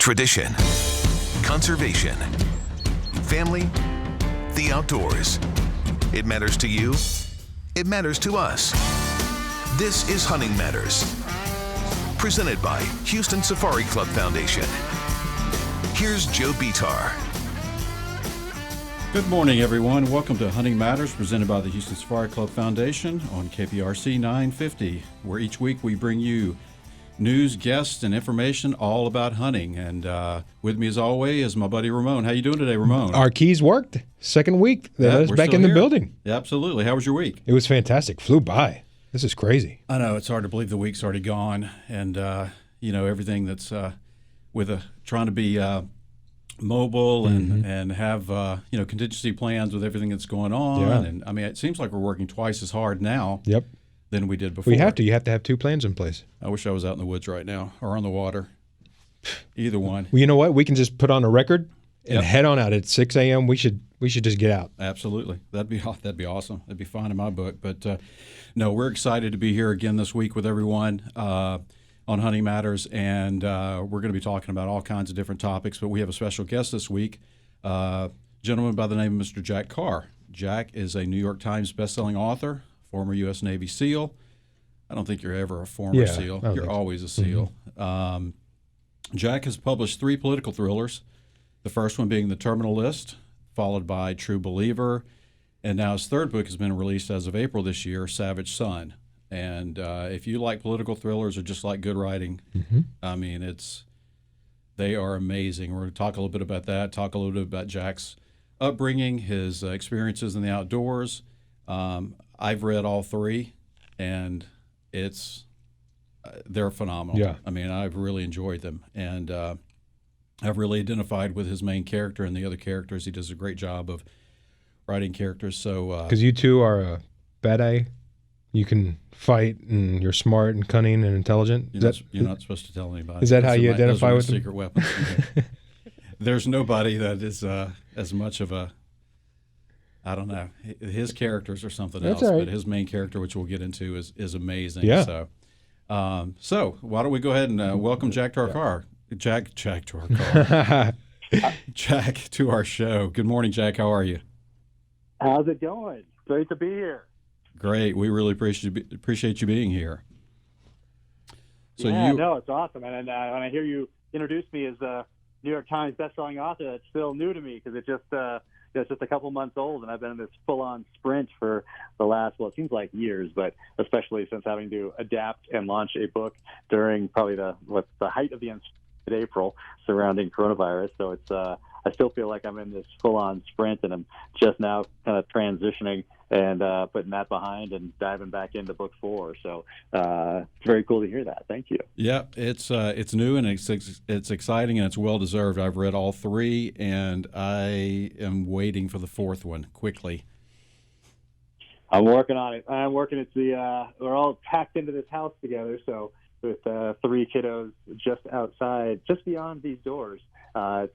tradition, conservation, family, the outdoors. It matters to you. It matters to us. This is Hunting Matters, presented by Houston Safari Club Foundation. Here's Joe Bitar. Good morning, everyone. Welcome to Hunting Matters, presented by the Houston Safari Club Foundation on KPRC 950, where each week we bring you news, guests, and information all about hunting. And with me, as always, is my buddy Ramon. How you doing today, Ramon? Our keys worked. Second week. They let us back in the building. Yeah, absolutely. How was your week? It was fantastic. Flew by. This is crazy. I know. It's hard to believe the week's already gone. And, everything that's with trying to be mobile and have, contingency plans with everything that's going on. Yeah. And, I mean, it seems like we're working twice as hard now. Yep. Than we did before. We have to. You have to have two plans in place. I wish I was out in the woods right now or on the water. Either one. Well, you know what? We can just put on a record and head on out at 6 a.m. We should just get out. Absolutely. That'd be awesome. That'd be fine in my book. But no, we're excited to be here again this week with everyone on Hunting Matters, and we're going to be talking about all kinds of different topics. But we have a special guest this week, a gentleman by the name of Mr. Jack Carr. Jack is a New York Times bestselling author, former U.S. Navy SEAL. I don't think you're ever a former SEAL. You're always a SEAL. Jack has published 3 political thrillers, the first one being The Terminal List, followed by True Believer, and now his third book has been released as of April this year, Savage Son. And if you like political thrillers or just like good writing, I mean, they are amazing. We're going to talk a little bit about that, talk a little bit about Jack's upbringing, his experiences in the outdoors. I've read all 3, and they're phenomenal. Yeah. I mean, I've really enjoyed them, and I've really identified with his main character and the other characters. He does a great job of writing characters. So, because you two are a bad eye, you can fight, and you're smart and cunning and intelligent. You're not supposed to tell anybody. Is that how you identify with secret weapons? There's nobody that is as much of a, I don't know. His characters are something else, right. But his main character, which we'll get into, is amazing. Yeah. So why don't we go ahead and welcome Jack to our car? Jack to our car. Jack to our show. Good morning, Jack. How are you? How's it going? Great to be here. Great. We really appreciate you being here. So no, it's awesome. And when I hear you introduce me as a New York Times bestselling author, it's still new to me because it's just a couple months old, and I've been in this full-on sprint for the last, it seems like years, but especially since having to adapt and launch a book during probably the height of the April surrounding coronavirus. So it's I still feel like I'm in this full-on sprint, and I'm just now kind of transitioning and putting that behind and diving back into book 4. So it's very cool to hear that. Thank you. Yeah, it's new and it's exciting and it's well deserved. I've read all 3, and I am waiting for the 4th one quickly. I'm working on it. We're all packed into this house together, so with 3 kiddos just outside, just beyond these doors. It's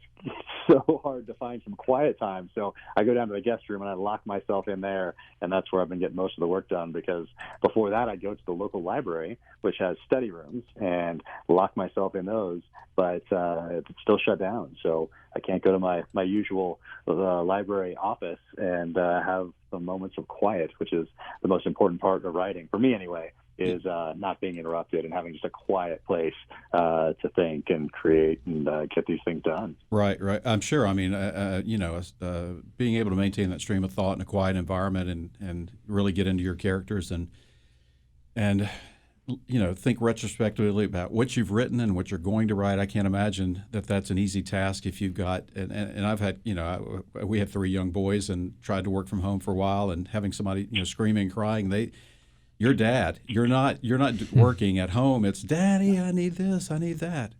so hard to find some quiet time. So I go down to the guest room and I lock myself in there, and that's where I've been getting most of the work done, because before that I'd go to the local library, which has study rooms, and lock myself in those, but it's still shut down. So I can't go to my usual library office and have some moments of quiet, which is the most important part of writing, for me anyway, is not being interrupted and having just a quiet place to think and create and get these things done. Right. I'm sure. I mean, being able to maintain that stream of thought in a quiet environment and really get into your characters and think retrospectively about what you've written and what you're going to write. I can't imagine that that's an easy task if you've got, and I've had, we have 3 young boys and tried to work from home for a while, and having somebody, screaming, crying, your dad, you're not working at home. It's, Daddy, I need this, I need that.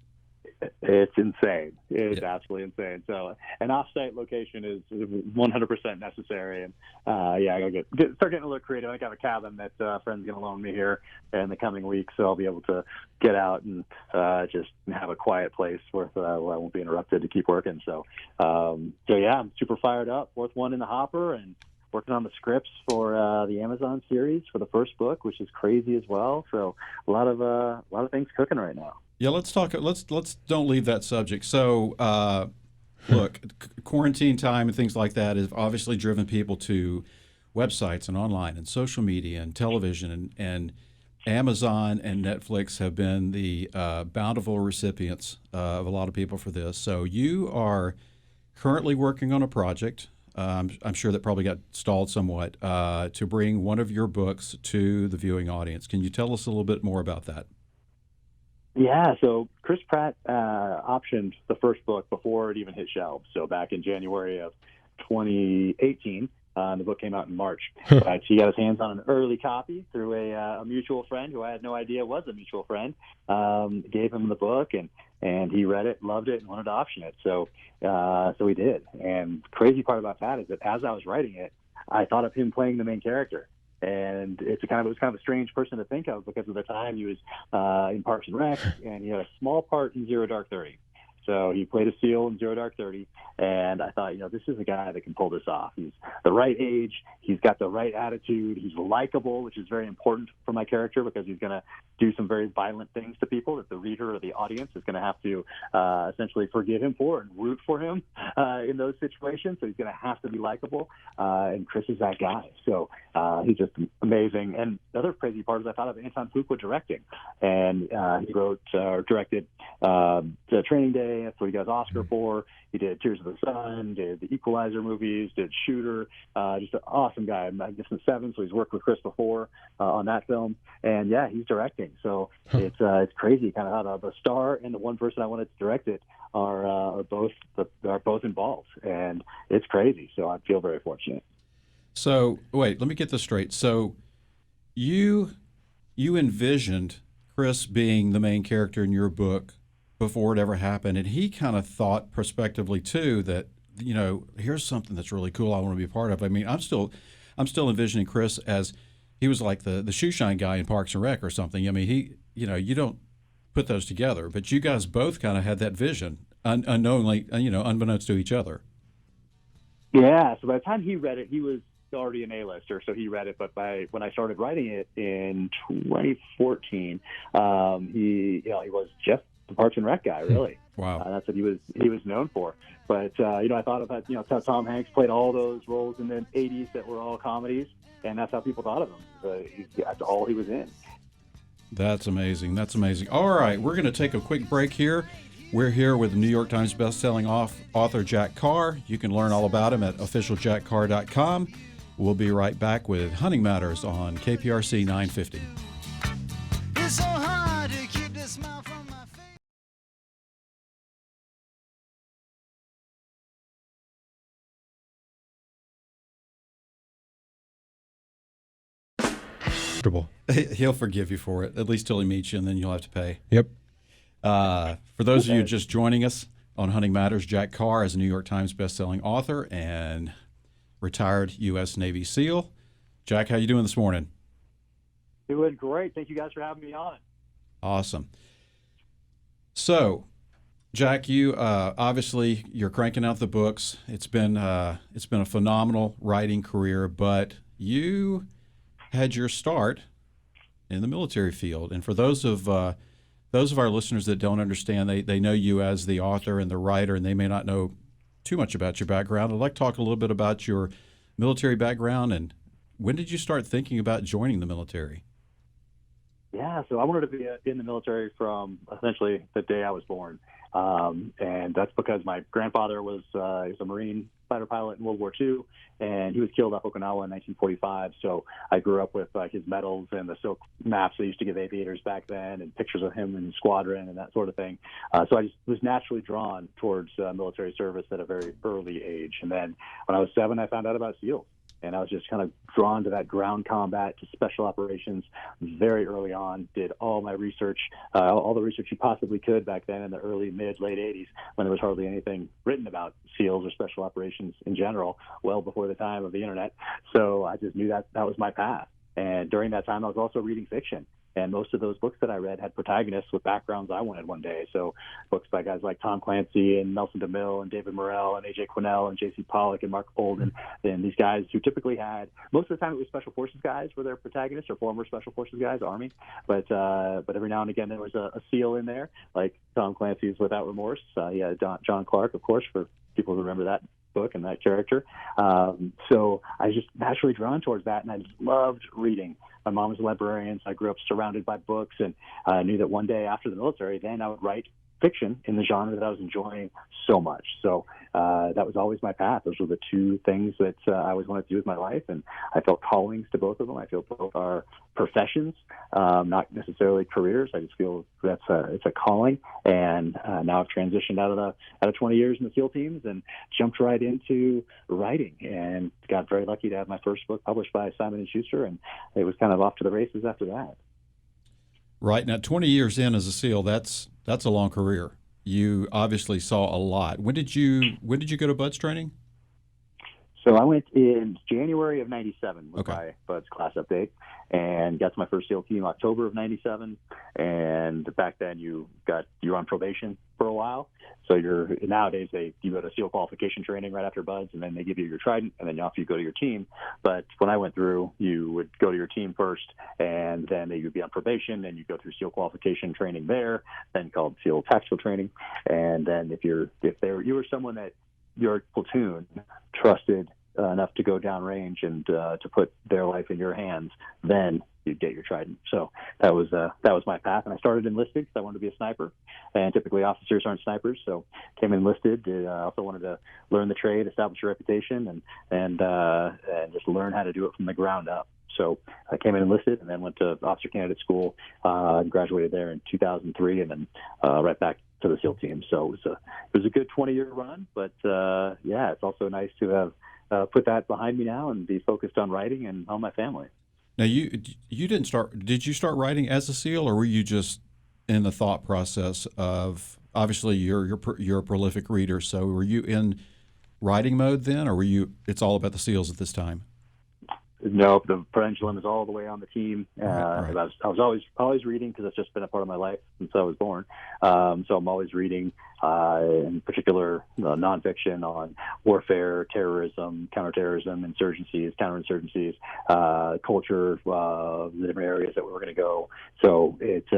It's insane. It's absolutely insane. So an off-site location is 100% necessary. And I gotta start getting a little creative. I got a cabin that a friend's going to loan me here in the coming weeks, so I'll be able to get out and just have a quiet place where I won't be interrupted to keep working. So I'm super fired up. 4th one in the hopper, and working on the scripts for the Amazon series for the first book, which is crazy as well. So a lot of things cooking right now. Yeah, let's talk. Let's don't leave that subject. So, look, quarantine time and things like that have obviously driven people to websites and online and social media and television and Amazon and Netflix have been the bountiful recipients of a lot of people for this. So you are currently working on a project. I'm sure that probably got stalled somewhat to bring one of your books to the viewing audience. Can you tell us a little bit more about that? Yeah, so Chris Pratt optioned the first book before it even hit shelves. So back in January of 2018, the book came out in March. But he got his hands on an early copy through a mutual friend who I had no idea was a mutual friend. Gave him the book, and he read it, loved it, and wanted to option it. So he did. And the crazy part about that is that as I was writing it, I thought of him playing the main character. And it was kind of a strange person to think of because at the time he was in Parks and Rec, and he had a small part in Zero Dark 30. So he played a SEAL in Zero Dark 30, and I thought, this is a guy that can pull this off. He's the right age, he's got the right attitude, he's likable, which is very important for my character because he's going to do some very violent things to people that the reader or the audience is going to have to essentially forgive him for and root for him in those situations. So he's going to have to be likable, and Chris is that guy. So he's just amazing. And the other crazy part is I thought of Anton Fuqua directing, and he wrote or directed the Training Day. That's what he got his Oscar for. He did Tears of the Sun, did the Equalizer movies, did Shooter. Just an awesome guy. Magnificent Seven, so he's worked with Chris before on that film. And yeah, he's directing. So it's crazy kind of how the star and the one person I wanted to direct it are both involved, and it's crazy. So I feel very fortunate. So wait, let me get this straight. So you envisioned Chris being the main character in your book before it ever happened, and he kind of thought prospectively too that here's something that's really cool I want to be a part of. I mean, I'm still envisioning Chris as he was like the shoeshine guy in Parks and Rec or something. I mean, he you don't put those together, but you guys both kind of had that vision unknowingly, unbeknownst to each other. Yeah. So by the time he read it, he was already an A-lister, so he read it. But when I started writing it in 2014, he was just the Parks and Rec guy, really. Wow. That's what he was known for. But I thought about Tom Hanks played all those roles in the 80s that were all comedies, and that's how people thought of him. That's all he was in. That's amazing. That's amazing. All right, we're going to take a quick break here. We're here with New York Times bestselling author Jack Carr. You can learn all about him at officialjackcarr.com. We'll be right back with Hunting Matters on KPRC 950. It's so hard to keep the smile from my face. He'll forgive you for it, at least till he meets you, and then you'll have to pay. Yep. For those of you just joining us on Hunting Matters, Jack Carr is a New York Times bestselling author and retired U.S. Navy SEAL. Jack, how you doing this morning? Doing great. Thank you guys for having me on. Awesome. So, Jack, you obviously you're cranking out the books. It's been a phenomenal writing career, but you had your start in the military field. And for those of our listeners that don't understand, they know you as the author and the writer, and they may not know too much about your background. I'd like to talk a little bit about your military background, and when did you start thinking about joining the military? Yeah, so I wanted to be in the military from essentially the day I was born. And that's because my grandfather was a Marine fighter pilot in World War II, and he was killed off Okinawa in 1945. So I grew up with his medals and the silk maps they used to give aviators back then, and pictures of him in squadron and that sort of thing. So I just was naturally drawn towards military service at a very early age. And then when I was 7, I found out about SEALs. And I was just kind of drawn to that ground combat, to special operations very early on, did all my research, all the research you possibly could back then in the early, mid, late 80s when there was hardly anything written about SEALs or special operations in general, well before the time of the internet. So I just knew that was my path. And during that time, I was also reading fiction. And most of those books that I read had protagonists with backgrounds I wanted one day. So books by guys like Tom Clancy and Nelson DeMille and David Morrell and A.J. Quinnell and J.C. Pollock and Mark Bolden, and these guys who typically had, most of the time it was Special Forces guys were their protagonists, or former Special Forces guys, Army. But every now and again there was a SEAL in there, like Tom Clancy's Without Remorse. He had John Clark, of course, for people who remember that book and that character. So I was just naturally drawn towards that, and I just loved reading. My mom was a librarian, so I grew up surrounded by books, and I knew that one day after the military, then I would write fiction in the genre that I was enjoying so much. So that was always my path. Those were the two things that I always wanted to do with my life, and I felt callings to both of them. I feel both are professions, not necessarily careers. I just feel it's a calling, and now I've transitioned out of 20 years in the SEAL teams and jumped right into writing, and got very lucky to have my first book published by Simon & Schuster, and it was kind of off to the races after that. Right. Now, 20 years in as a SEAL, that's a long career. You obviously saw a lot. When did you go to BUDS training? So I went in January of 97 with Okay. my BUDS class update, and got to my first SEAL team October of 97. And back then you were on probation for a while. So nowadays you go to SEAL qualification training right after BUDS, and then they give you your Trident, and then off you go to your team. But when I went through, you would go to your team first, and then you would be on probation, and you go through SEAL qualification training there, then called SEAL tactical training. And then if you were someone that your platoon trusted enough to go downrange and to put their life in your hands, then you'd get your Trident. So that was my path, and I started enlisted because I wanted to be a sniper, and typically officers aren't snipers, so came enlisted. I also wanted to learn the trade, establish a reputation, and just learn how to do it from the ground up. So I came in enlisted, and then went to officer candidate school, graduated there in 2003, and then right back to the SEAL team. So it was a good 20-year run, but it's also nice to have put that behind me now and be focused on writing and on my family. Now, you didn't start. Did you start writing as a SEAL, or were you just in the thought process of? Obviously, you're a prolific reader. So, were you in writing mode then, or were you? It's all about the SEALs at this time. No, the pendulum is all the way on the team. Right. I was always reading because it's just been a part of my life since I was born. So I'm always reading, in particular, nonfiction on warfare, terrorism, counterterrorism, counterinsurgencies, culture, the different areas that we were going to go. So it's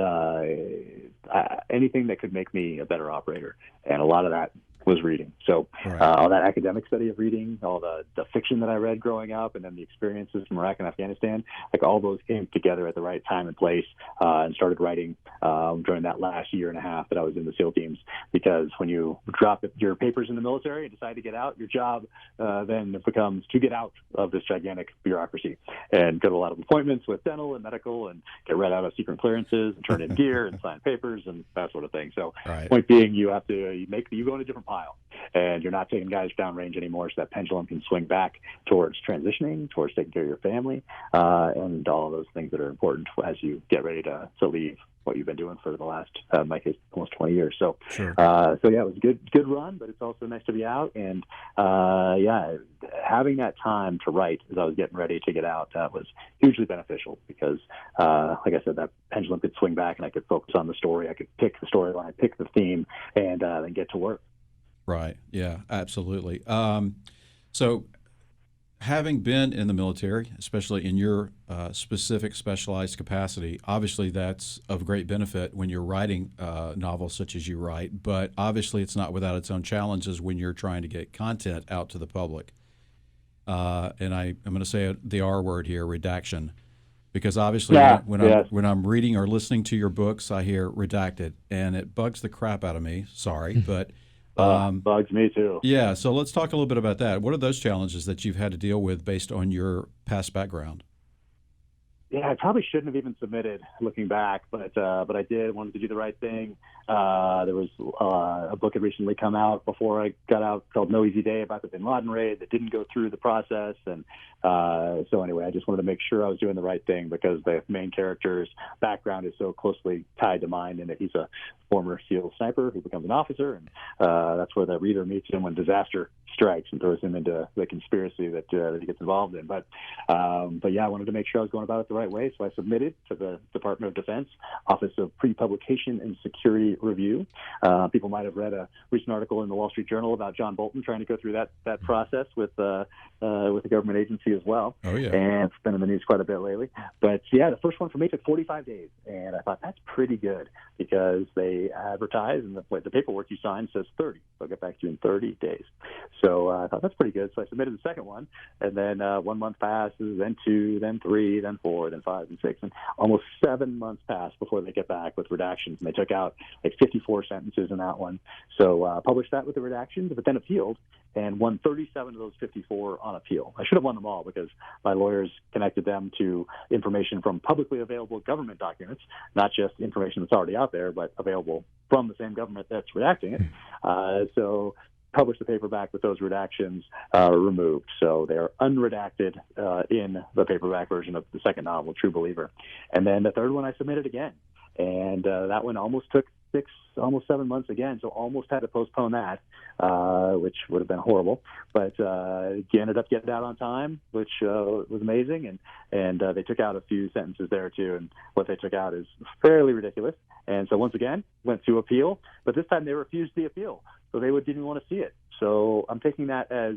anything that could make me a better operator, and a lot of that was reading. So all that academic study of reading, all the fiction that I read growing up, and then the experiences from Iraq and Afghanistan, like all those came together at the right time and place, and started writing during that last year and a half that I was in the SEAL teams. Because when you drop your papers in the military and decide to get out, your job then becomes to get out of this gigantic bureaucracy and go to a lot of appointments with dental and medical and get read out of secret clearances and turn in gear and sign papers and that sort of thing. So point being, you have to you go in a different pile, and you're not taking guys downrange anymore, so that pendulum can swing back towards transitioning, towards taking care of your family, and all of those things that are important as you get ready to leave what you've been doing for the last, in my case, almost 20 years. So, it was a good run, but it's also nice to be out. And having that time to write as I was getting ready to get out, that was hugely beneficial because, like I said, that pendulum could swing back, and I could focus on the story. I could pick the storyline, pick the theme, and then get to work. Right. Yeah, absolutely. So having been in the military, especially in your specific specialized capacity, obviously that's of great benefit when you're writing novels such as you write, but obviously it's not without its own challenges when you're trying to get content out to the public. And I'm going to say the R word here, redaction, because obviously when I'm reading or listening to your books, I hear redacted, and it bugs the crap out of me. Sorry, but bugs me too. Yeah, so let's talk a little bit about that. What are those challenges that you've had to deal with based on your past background? Yeah, I probably shouldn't have even submitted looking back, but I did. Wanted to do the right thing. There was a book had recently come out before I got out called No Easy Day about the Bin Laden raid that didn't go through the process. And so anyway, I just wanted to make sure I was doing the right thing because the main character's background is so closely tied to mine, and that he's a former SEAL sniper who becomes an officer, and that's where the reader meets him when disaster strikes and throws him into the conspiracy that he gets involved in. But yeah, I wanted to make sure I was going about it the right way, so I submitted to the Department of Defense Office of Pre-Publication and Security Review. People might have read a recent article in the Wall Street Journal about John Bolton trying to go through that process with the government agency as well. Oh yeah, and it's been in the news quite a bit lately. But yeah, the first one for me took 45 days, and I thought that's pretty good because they advertise and the paperwork you sign says 30. They'll get back to you in 30 days. So I thought that's pretty good. So I submitted the second one, and then 1 month passes, then 2, then 3, then 4, then 5, and 6, and almost 7 months passed before they get back with redactions. And they took out like 54 sentences in that one. So published that with the redactions, but then appealed and won 37 of those 54 on appeal. I should have won them all because my lawyers connected them to information from publicly available government documents, not just information that's already out there, but available from the same government that's redacting it. So published the paperback with those redactions removed. So they are unredacted in the paperback version of the second novel, True Believer. And then the third one I submitted again. And that one almost took almost 7 months again, so almost had to postpone that, which would have been horrible. But ended up getting it out on time, which was amazing. And they took out a few sentences there, too. And what they took out is fairly ridiculous. And so once again, went to appeal. But this time they refused the appeal. So they didn't want to see it. So I'm taking that as,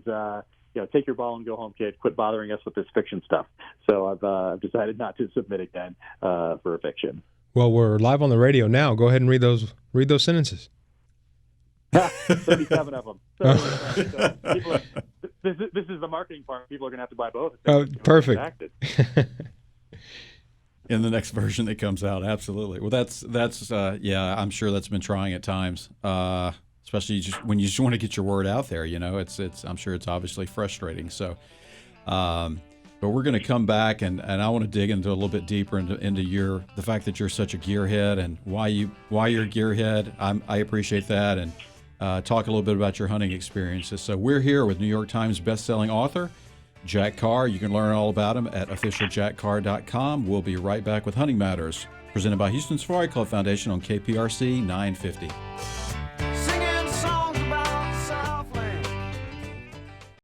take your ball and go home, kid. Quit bothering us with this fiction stuff. So I've decided not to submit again for fiction. Well, we're live on the radio now. Go ahead and read those sentences. 37 of them. So this is the marketing part. People are going to have to buy both. Oh, perfect. In the next version that comes out, absolutely. Well, that's I'm sure that's been trying at times, especially when you just want to get your word out there. I'm sure it's obviously frustrating. So. But we're going to come back, and I want to dig into a little bit deeper into the fact that you're such a gearhead and why you're a gearhead. I appreciate that, and talk a little bit about your hunting experiences. So we're here with New York Times bestselling author Jack Carr. You can learn all about him at officialjackcarr.com. We'll be right back with Hunting Matters, presented by Houston Safari Club Foundation on KPRC 950.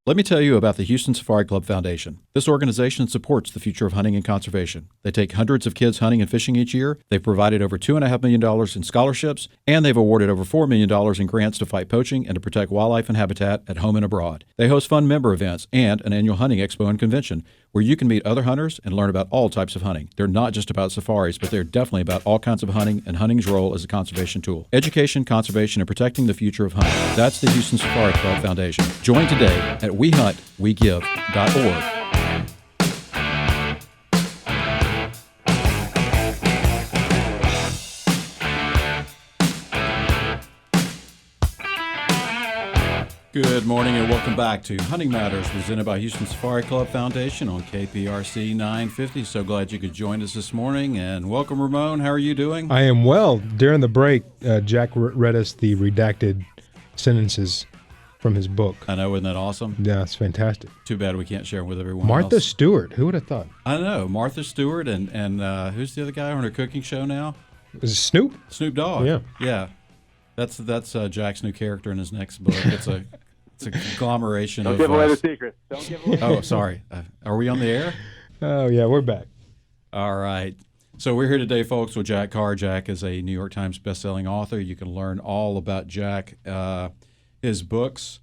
Let me tell you about the Houston Safari Club Foundation. This organization supports the future of hunting and conservation. They take hundreds of kids hunting and fishing each year. They've provided over $2.5 million in scholarships, and they've awarded over $4 million in grants to fight poaching and to protect wildlife and habitat at home and abroad. They host fun member events and an annual hunting expo and convention where you can meet other hunters and learn about all types of hunting. They're not just about safaris, but they're definitely about all kinds of hunting and hunting's role as a conservation tool. Education, conservation, and protecting the future of hunting. That's the Houston Safari Club Foundation. Join today at WeHuntWeGive.org. Good morning and welcome back to Hunting Matters, presented by Houston Safari Club Foundation on KPRC 950. So glad you could join us this morning, and welcome, Ramon. How are you doing? I am well. During the break, Jack read us the redacted sentences from his book. I know, isn't that awesome? Yeah, it's fantastic. Too bad we can't share them with everyone Martha else. Stewart, who would have thought? I know, Martha Stewart, and who's the other guy on her cooking show now? Is it Snoop? Snoop Dogg. Yeah. That's Jack's new character in his next book. It's a conglomeration Don't of... give away the secret. Don't give away Oh, sorry. Are we on the air? Oh, yeah, we're back. All right. So we're here today, folks, with Jack Carr. Jack is a New York Times bestselling author. You can learn all about Jack, his books,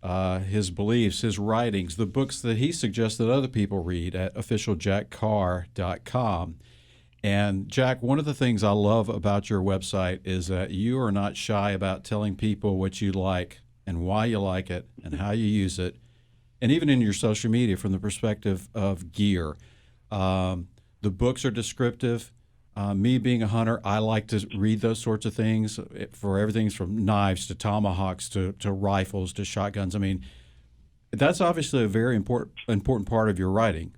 his beliefs, his writings, the books that he suggests that other people read at officialjackcarr.com. And Jack, one of the things I love about your website is that you are not shy about telling people what you like and why you like it and how you use it, and even in your social media from the perspective of gear. The books are descriptive. Me being a hunter, I like to read those sorts of things for everything from knives to tomahawks to rifles to shotguns. I mean, that's obviously a very important part of your writing.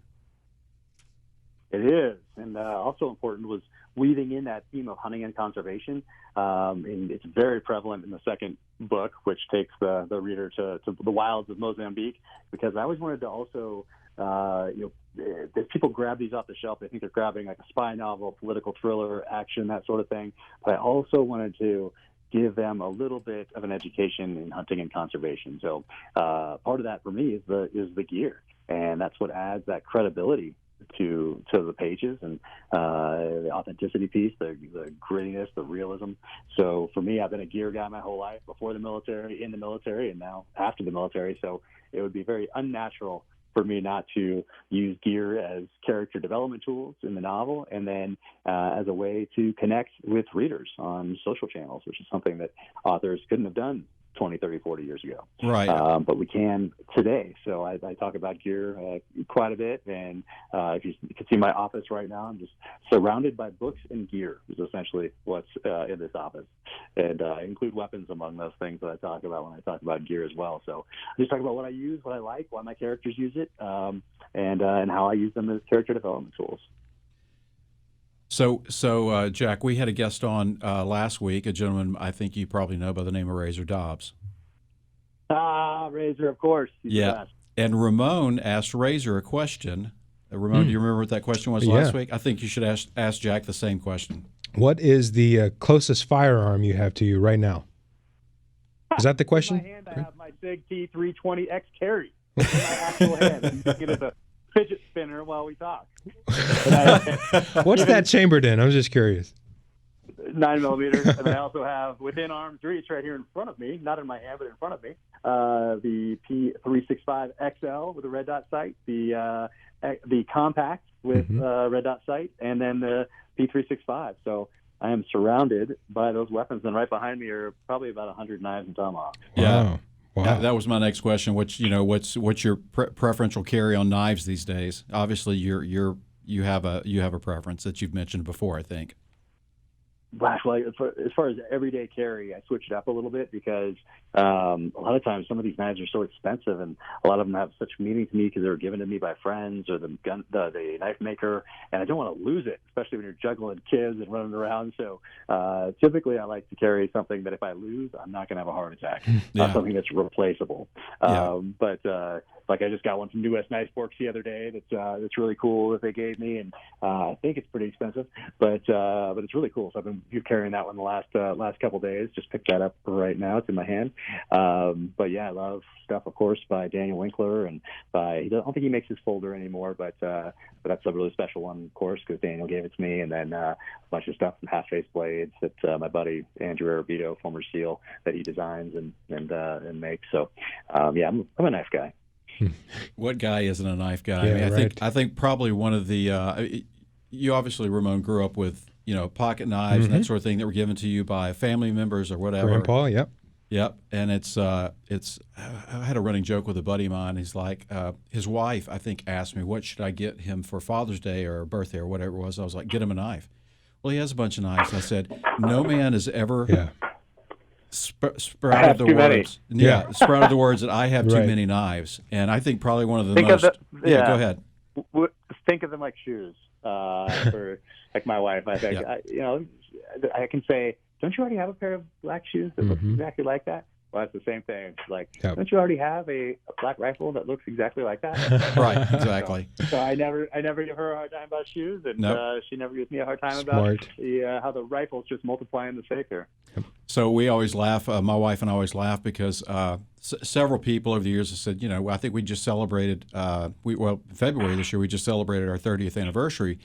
It is, and also important was weaving in that theme of hunting and conservation. And it's very prevalent in the second book, which takes the reader to the wilds of Mozambique, because I always wanted to also, if people grab these off the shelf, they think they're grabbing like a spy novel, political thriller, action, that sort of thing. But I also wanted to give them a little bit of an education in hunting and conservation. So part of that for me is the gear, and that's what adds that credibility to the pages, and the authenticity piece, the grittiness, the realism. So for me, I've been a gear guy my whole life, before the military, in the military, and now after the military. So it would be very unnatural for me not to use gear as character development tools in the novel, and then as a way to connect with readers on social channels, which is something that authors couldn't have done 20, 30, 40 years ago. Right. But we can today. So I talk about gear quite a bit. And if you can see my office right now, I'm just surrounded by books and gear is essentially what's in this office. And I include weapons among those things that I talk about when I talk about gear as well. So I just talk about what I use, what I like, why my characters use it, and how I use them as character development tools. So Jack, we had a guest on last week, a gentleman I think you probably know by the name of Razor Dobbs. Razor, of course. He's the best. And Ramon asked Razor a question. Ramon, do you remember what that question was last week? I think you should ask Jack the same question. What is the closest firearm you have to you right now? Is that the question? In my hand, I have my SIG T320X carry. In my actual hand. You can get it a fidget spinner while we talk. What's that chambered in? I'm just curious. 9mm, and I also have within arm's reach right here in front of me, not in my hand, but in front of me, the P365 XL with a red dot sight, the compact with red dot sight, and then the P365. So I am surrounded by those weapons, and right behind me are probably about 100 knives and tomahawks. Yeah. Wow. That was my next question. What's your preferential carry on knives these days? Obviously, you have a preference that you've mentioned before, I think. Well, as far as everyday carry, I switched it up a little bit because a lot of times some of these knives are so expensive, and a lot of them have such meaning to me because they were given to me by friends or the knife maker, and I don't want to lose it, especially when you're juggling kids and running around. So typically I like to carry something that if I lose, I'm not going to have a heart attack, not something that's replaceable. But like I just got one from US Knife Works the other day that's really cool that they gave me, and I think it's pretty expensive, but it's really cool. So I've been carrying that one the last couple of days. Just picked that up right now. It's in my hand. But yeah, I love stuff, of course, by Daniel Winkler, and I don't think he makes his folder anymore, but that's a really special one, of course, because Daniel gave it to me, and then a bunch of stuff from Half Face Blades that my buddy Andrew Arabito, former SEAL, that he designs and makes. So I'm a knife guy. What guy isn't a knife guy? Yeah, I mean, I think probably one of the you obviously, Ramon, grew up with pocket knives and that sort of thing that were given to you by family members or whatever. Grandpa, yep. And it's I had a running joke with a buddy of mine. He's like, his wife, I think, asked me, what should I get him for Father's Day or birthday or whatever it was. I was like, get him a knife. Well, he has a bunch of knives. And I said, no man has ever sprouted the words. Sprouted the words that I have too many knives. And I think probably one of the most. Go ahead. Think of them like shoes. For like my wife, I think I can say, don't you already have a pair of black shoes that look exactly like that? Well, that's the same thing. It's like, don't you already have a black rifle that looks exactly like that? Right, exactly. So I never give her a hard time about shoes, and she never gives me a hard time about how the rifle's just multiplying the stake there. So we always laugh. My wife and I always laugh because several people over the years have said, I think we just celebrated. February this year we just celebrated our 30th anniversary,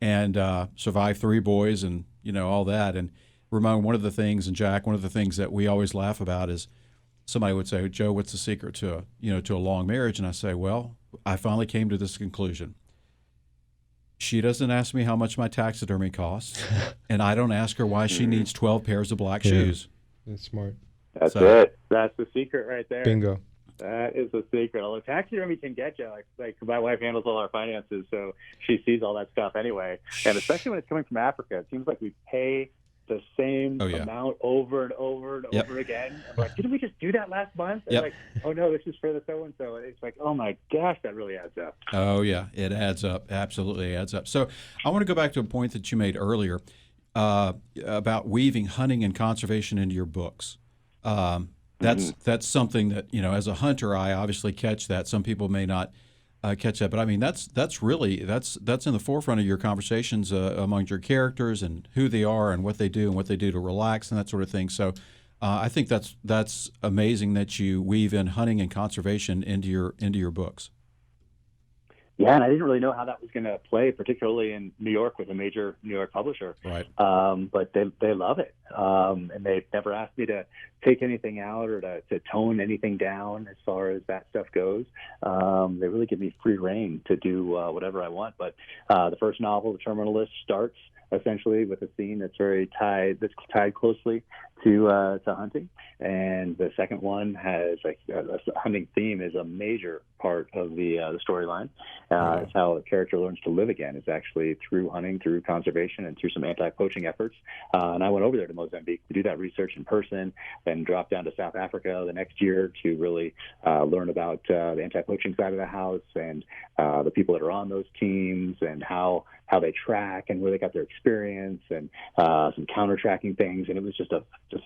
and survived 3 boys and all that. And Ramon, one of the things, and Jack, one of the things that we always laugh about is somebody would say, Joe, what's the secret to a long marriage? And I say, well, I finally came to this conclusion. She doesn't ask me how much my taxidermy costs, and I don't ask her why she needs 12 pairs of black shoes. That's smart. That's it. That's the secret right there. Bingo. That is the secret. Although taxidermy can get you, like my wife handles all our finances, so she sees all that stuff anyway. And especially when it's coming from Africa, it seems like we pay the same amount over and over and over again. I'm like, didn't we just do that last month? And like, oh no, this is for the so-and-so. It's like, oh my gosh, that really adds up. Oh yeah, it adds up. Absolutely adds up. So I want to go back to a point that you made earlier. about weaving hunting and conservation into your books. That's something that, as a hunter, I obviously catch that. Some people may not catch that, but I mean that's really in the forefront of your conversations among your characters and who they are and what they do to relax and that sort of thing. So I think that's amazing that you weave in hunting and conservation into your books. Yeah, and I didn't really know how that was going to play, particularly in New York with a major New York publisher. Right. But they love it, and they've never asked me to take anything out or to tone anything down as far as that stuff goes. They really give me free reign to do whatever I want. But the first novel, The Terminalist, starts essentially with a scene that's tied closely to hunting, and the second one has a hunting theme is a major part of the storyline. It's how a character learns to live again. It's actually through hunting, through conservation, and through some anti-poaching efforts. And I went over there to Mozambique to do that research in person, then dropped down to South Africa the next year to really learn about the anti-poaching side of the house and the people that are on those teams and how they track and where they got their experience and some counter-tracking things. And it was just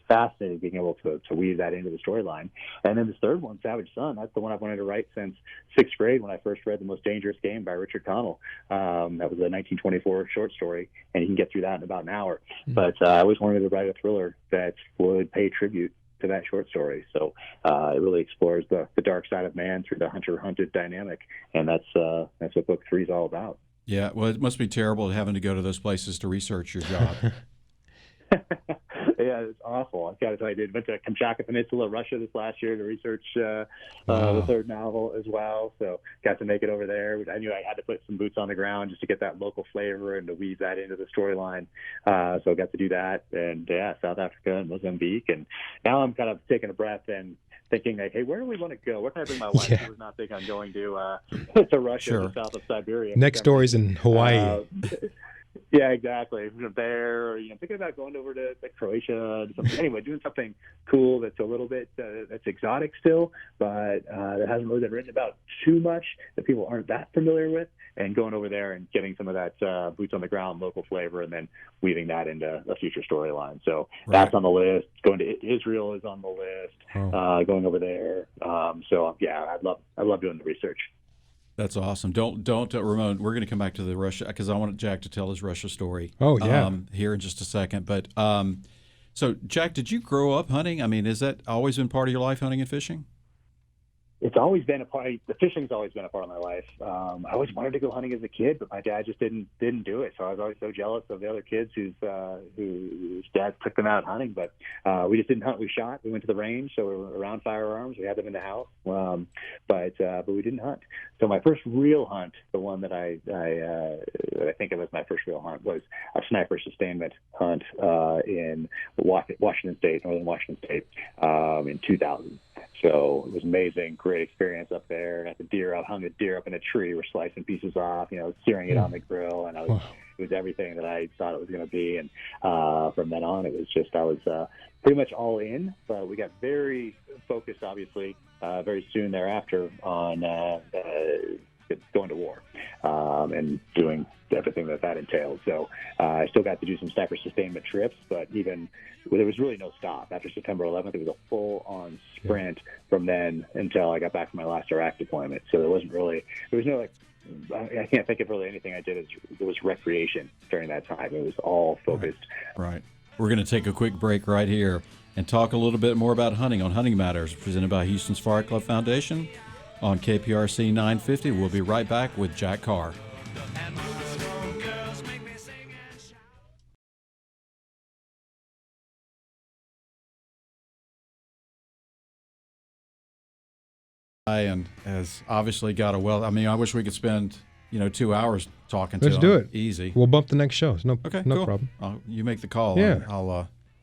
fascinating being able to weave that into the storyline. And then this third one, Savage Son, that's the one I've wanted to write since sixth grade when I first read The Most Dangerous Game by Richard Connell. That was a 1924 short story, and you can get through that in about an hour. But I always wanted to write a thriller that would pay tribute to that short story. So it really explores the dark side of man through the hunter-hunted dynamic, and that's what book 3 is all about. Yeah, well, it must be terrible having to go to those places to research your job. Yeah, it's awful. I've got to tell you, I went to Kamchatka Peninsula, Russia this last year to research the third novel as well. So got to make it over there. I knew I had to put some boots on the ground just to get that local flavor and to weave that into the storyline. So I got to do that. And yeah, South Africa and Mozambique. And now I'm kind of taking a breath and thinking like, hey, where do we want to go? Where can I bring my wife? She was not thinking I'm going to Russia or south of Siberia. Next story's in Hawaii. Yeah, exactly. There, or thinking about going over to Croatia. Anyway, doing something cool that's a little bit that's exotic still, but that hasn't really been written about too much that people aren't that familiar with. And going over there and getting some of that boots on the ground local flavor, and then weaving that into a future storyline. So that's on the list. Going to Israel is on the list. Going over there. So yeah, I love doing the research. That's awesome. Don't Ramon. We're going to come back to the Russia because I want Jack to tell his Russia story. Oh yeah, here in just a second. But so Jack, did you grow up hunting? I mean, has that always been part of your life, hunting and fishing? It's always been a part. The fishing's always been a part of my life. I always wanted to go hunting as a kid, but my dad just didn't do it. So I was always so jealous of the other kids whose dads took them out hunting. But we just didn't hunt. We shot. We went to the range, so we were around firearms. We had them in the house, but we didn't hunt. So my first real hunt, the one that I think of as my first real hunt, was a sniper sustainment hunt in Washington State, northern Washington State, in 2000. So it was amazing, great experience up there. I hung a deer up in a tree. We're slicing pieces off, searing it on the grill, and it was everything that I thought it was going to be. And from then on, I was pretty much all in. But we got very focused, obviously, very soon thereafter on going to war and doing everything that entailed. So I still got to do some sniper sustainment trips, but there was really no stop. After September 11th, it was a full-on sprint from then until I got back from my last Iraq deployment. So there was no I can't think of really anything I did. It was recreation during that time. It was all focused. Right. We're going to take a quick break right here and talk a little bit more about hunting on Hunting Matters, presented by Houston's Fire Club Foundation on KPRC 950. We'll be right back with Jack Carr. And has obviously got a wealth. I mean, I wish we could spend 2 hours talking to him. Let's do it. Easy. We'll bump the next show. No cool. problem. You make the call. Yeah.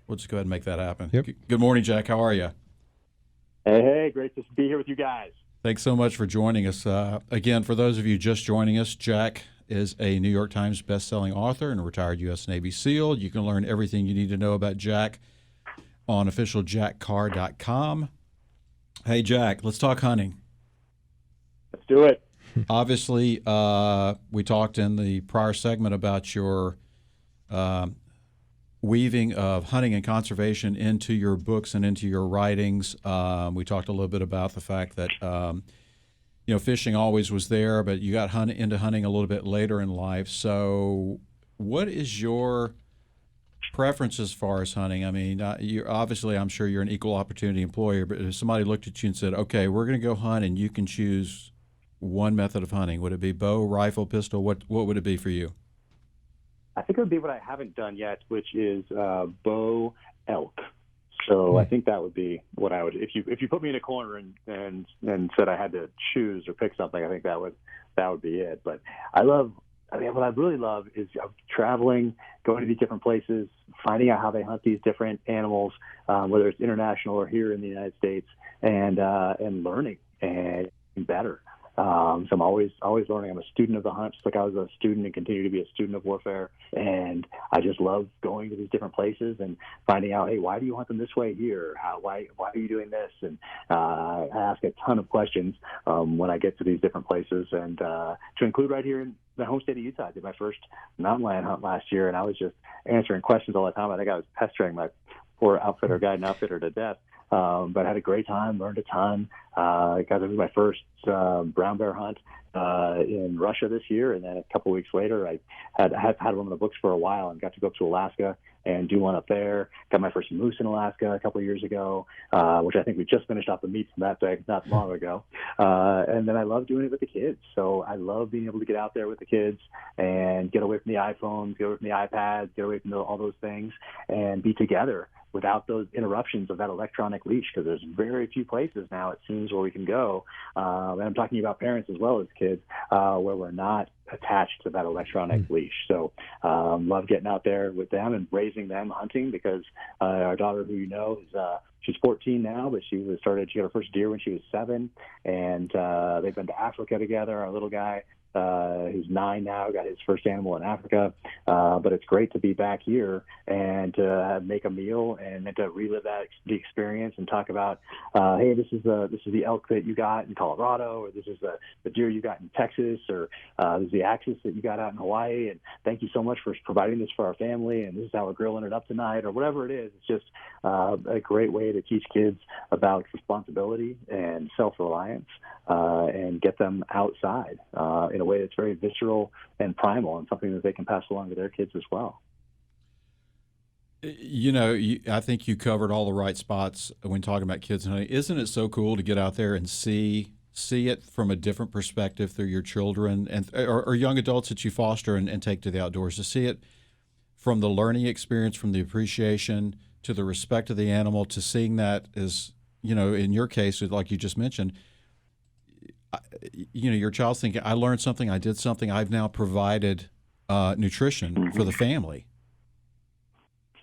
We'll just go ahead and make that happen. Yep. Good morning, Jack. How are you? Hey, great to be here with you guys. Thanks so much for joining us. Again, for those of you just joining us, Jack is a New York Times best-selling author and a retired U.S. Navy SEAL. You can learn everything you need to know about Jack on officialjackcarr.com. Hey, Jack, let's talk hunting. Let's do it. Obviously, we talked in the prior segment about your weaving of hunting and conservation into your books and into your writings. We talked a little bit about the fact that fishing always was there, but you got into hunting a little bit later in life. So, what is your preference as far as hunting? I mean, you're obviously, I'm sure you're an equal opportunity employer, but if somebody looked at you and said, "Okay, we're going to go hunt, and you can choose one method of hunting," would it be bow, rifle, pistol? What would it be for you? I think it would be what I haven't done yet, which is bow elk. So I think that would be what I would. If you put me in a corner and said I had to choose or pick something, I think that would be it. But what I really love is traveling, going to these different places, finding out how they hunt these different animals, whether it's international or here in the United States, and learning and better. So I'm always learning. I'm a student of the hunt, just like I was a student and continue to be a student of warfare. And I just love going to these different places and finding out, hey, why do you hunt them this way here? Why are you doing this? And I ask a ton of questions when I get to these different places, and to include right here in the home state of Utah. I did my first mountain lion hunt last year, and I was just answering questions all the time. I think I was pestering my poor guide and outfitter to death. But I had a great time, learned a ton. Got to do my first brown bear hunt in Russia this year, and then a couple weeks later, I had one of the books for a while and got to go up to Alaska and do one up there. Got my first moose in Alaska a couple of years ago, which I think we just finished off the meat from that day not long ago. And then I love doing it with the kids. So I love being able to get out there with the kids and get away from the iPhones, get away from the iPads, get away from all those things, and be together without those interruptions of that electronic leash, because there's very few places now, it seems, where we can go. And I'm talking about parents as well as kids, where we're not attached to that electronic leash. So love getting out there with them and raising them hunting, because our daughter, who she's 14 now, but she got her first deer when she was 7, and they've been to Africa together. Our little guy, who's 9 now, got his first animal in Africa. But it's great to be back here and to make a meal and to relive the experience and talk about, hey, this is the elk that you got in Colorado, or this is the deer you got in Texas, or this is the axis that you got out in Hawaii, and thank you so much for providing this for our family, and this is how we're grilling it up tonight, or whatever it is. It's just a great way to teach kids about responsibility and self-reliance, and get them outside in a way that's very visceral and primal, and something that they can pass along to their kids as well. I think you covered all the right spots when talking about kids hunting. Isn't it so cool to get out there and see it from a different perspective through your children or young adults that you foster and take to the outdoors, to see it from the learning experience, from the appreciation to the respect of the animal, to seeing that as, in your case, like you just mentioned, your child's thinking, I learned something, I did something, I've now provided nutrition for the family.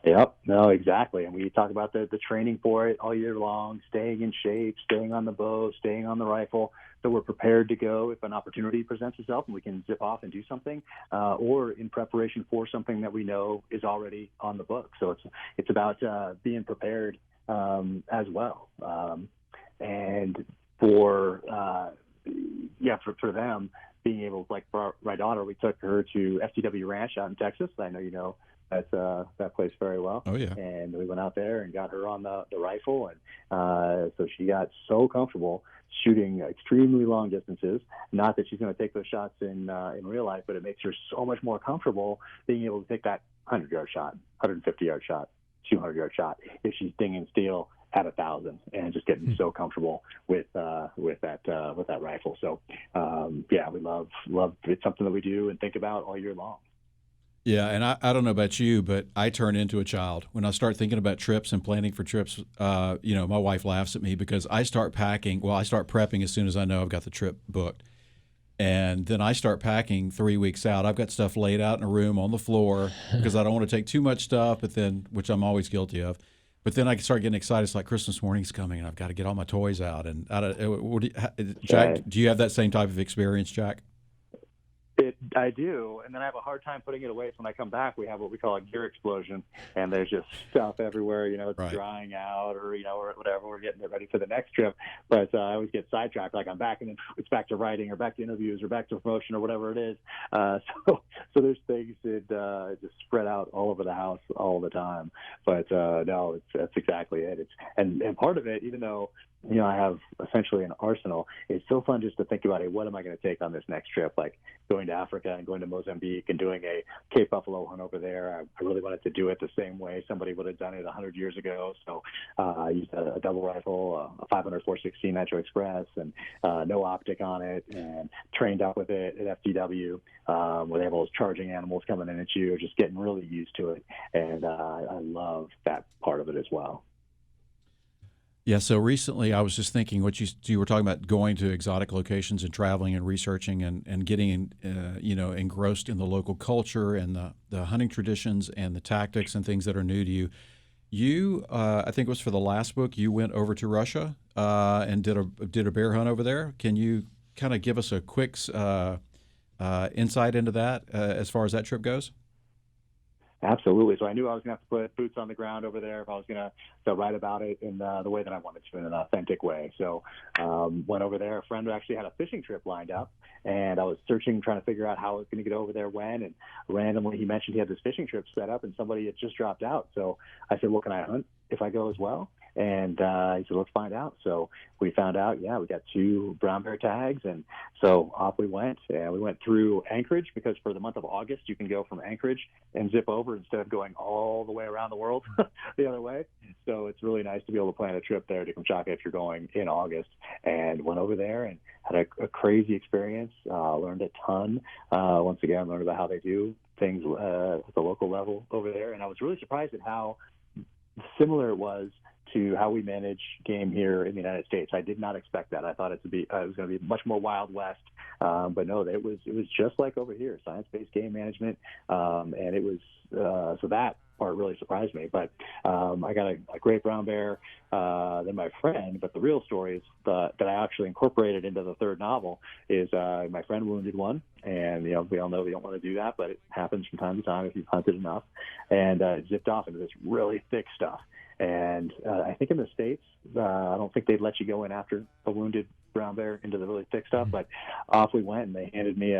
Yep, no, exactly. And we talk about the training for it all year long, staying in shape, staying on the bow, staying on the rifle, so we're prepared to go if an opportunity presents itself and we can zip off and do something, or in preparation for something that we know is already on the book. So it's about being prepared as well. And for them, being able, like for my daughter, we took her to FTW Ranch out in Texas. I know you know that place very well. Oh, yeah. And we went out there and got her on the rifle, and so she got so comfortable shooting extremely long distances. Not that she's going to take those shots in real life, but it makes her so much more comfortable being able to take that 100-yard shot, 150-yard shot, 200-yard shot if she's dinging steel at 1,000, and just getting so comfortable with that rifle. So we love it's something that we do and think about all year long. Yeah, and I don't know about you, but I turn into a child when I start thinking about trips and planning for trips. My wife laughs at me because I start prepping as soon as I know I've got the trip booked. And then I start packing 3 weeks out. I've got stuff laid out in a room on the floor because I don't want to take too much stuff, which I'm always guilty of. But then I start getting excited. It's like Christmas morning's coming, and I've got to get all my toys out. And Jack, do you have that same type of experience, Jack? I do, and then I have a hard time putting it away. So when I come back, we have what we call a gear explosion, and there's just stuff everywhere. It's Right. drying out, or or whatever. We're getting it ready for the next trip, but I always get sidetracked. Like I'm back, and then it's back to writing, or back to interviews, or back to promotion, or whatever it is. So there's things that just spread out all over the house all the time. But no, that's exactly it. And part of it, even though I have essentially an arsenal, it's so fun just to think about, what am I going to take on this next trip? Like going to Africa and going to Mozambique and doing a Cape Buffalo hunt over there. I really wanted to do it the same way somebody would have done it 100 years ago. So I used a double rifle, a 500 416 Nitro Express, and no optic on it, and trained up with it at FTW, where they have all those charging animals coming in at you, just getting really used to it. And I love that part of it as well. Yeah, so recently I was just thinking what you were talking about, going to exotic locations and traveling and researching and getting engrossed in the local culture and the hunting traditions and the tactics and things that are new to you. You, I think it was for the last book, you went over to Russia and did a bear hunt over there. Can you kind of give us a quick insight into that as far as that trip goes? Absolutely. So I knew I was going to have to put boots on the ground over there if I was going to write about it in the way that I wanted to, in an authentic way. So went over there. A friend actually had a fishing trip lined up, and I was searching, trying to figure out how I was going to get over there when. And randomly, he mentioned he had this fishing trip set up, and somebody had just dropped out. So I said, well, can I hunt if I go as well? And he said, let's find out. So we found out, we got 2 brown bear tags. And so off we went. And we went through Anchorage, because for the month of August, you can go from Anchorage and zip over instead of going all the way around the world the other way. So it's really nice to be able to plan a trip there to Kamchatka if you're going in August. And went over there and had a crazy experience, learned a ton. Once again, learned about how they do things at the local level over there. And I was really surprised at how similar it was to how we manage game here in the United States. I did not expect that. I thought it was going to be much more Wild West, but no, it was just like over here, science-based game management, and it was so that part really surprised me. But I got a great brown bear, then my friend. But the real story is that I actually incorporated into the third novel is my friend wounded one, and we all know we don't want to do that, but it happens from time to time if you've hunted enough, and zipped off into this really thick stuff. And I think in the States, I don't think they'd let you go in after a wounded brown bear into the really thick stuff, but off we went, and they handed me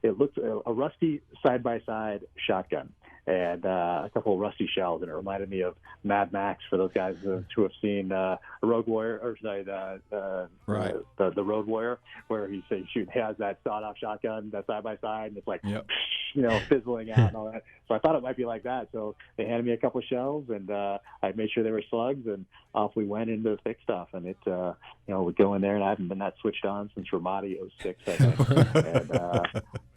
it looked a rusty side-by-side shotgun and a couple of rusty shells, and it reminded me of Mad Max, for those guys who have seen Road Warrior, or sorry, the Road Warrior, where he has that sawed-off shotgun, that side-by-side, and it's like, fizzling out and all that. So I thought it might be like that. So they handed me a couple of shells, and I made sure they were slugs, and off we went into the thick stuff. And it, would go in there, and I haven't been that switched on since Ramadi 06, I think. And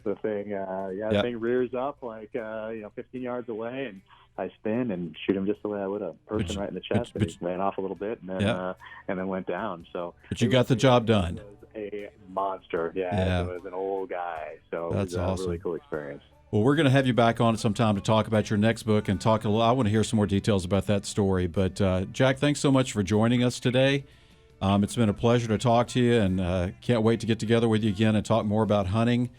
the thing, the thing rears up like, 15 yards away, and I spin and shoot him just the way I would a person right in the chest, and he ran off a little bit, and then went down. So, but you got the job done. A monster, It was an old guy, so that's it was awesome. A really cool experience. Well, we're going to have you back on at some time to talk about your next book and talk a little. I want to hear some more details about that story. But Jack, thanks so much for joining us today. It's been a pleasure to talk to you, and can't wait to get together with you again and talk more about hunting.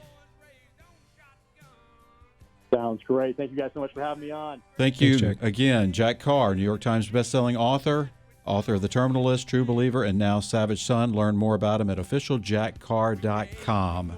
Sounds great. Thank you guys so much for having me on. Thanks, Jack. Again, Jack Carr, New York Times bestselling author of The Terminal List, True Believer, and now Savage Son. Learn more about him at officialjackcarr.com.